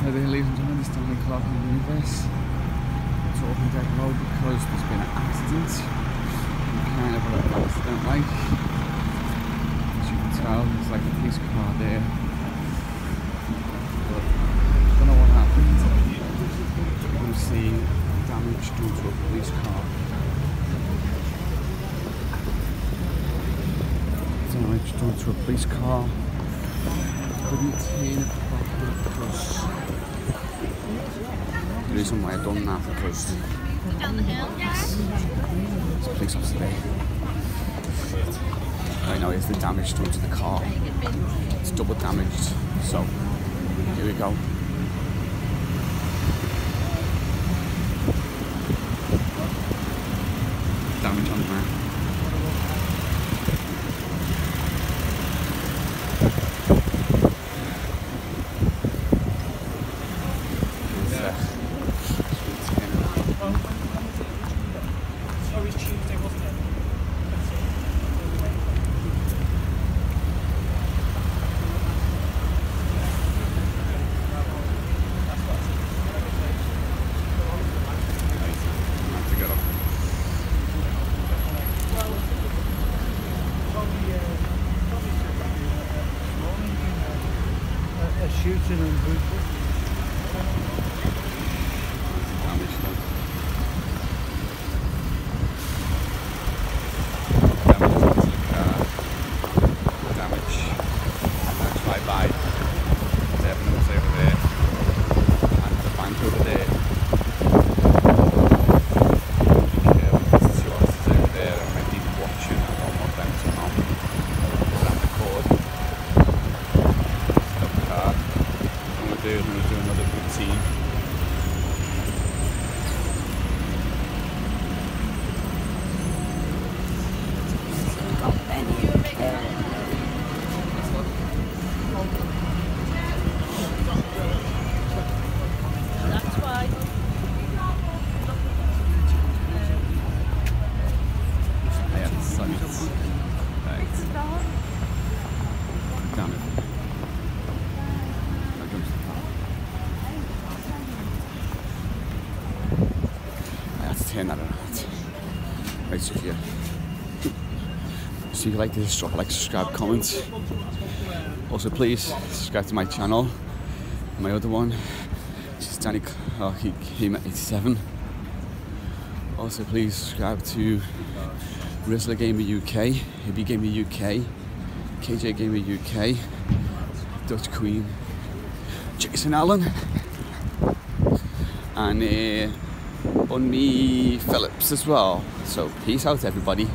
There, ladies and gentlemen, it's Dominic Clark in the universe. It's talking dead low because there's been an accident. Kind of a little accident, like. As you can tell, there's like a police car there. But I don't know what happened. You're going to see damage due to a police car. Damage due to a police car. Couldn't turn it properly because the reason why I've done that because there's a police officer there. I know it's the damage done to the car. It's double damaged, so here we go. Damage on the man. Shooting and I'm going to do another routine. That's why. I have the sun. Right. Damn it. Turn that around. Right, so if you like this, drop a like, subscribe, comment. Also, please subscribe to my channel, my other one, which is Danny Hema87. Also, please subscribe to Rizzler Gamer UK, Hibby Gamer UK, KJ Gamer UK, Dutch Queen, Jason Allen, and Bunmi Phillips as well. So peace out, everybody.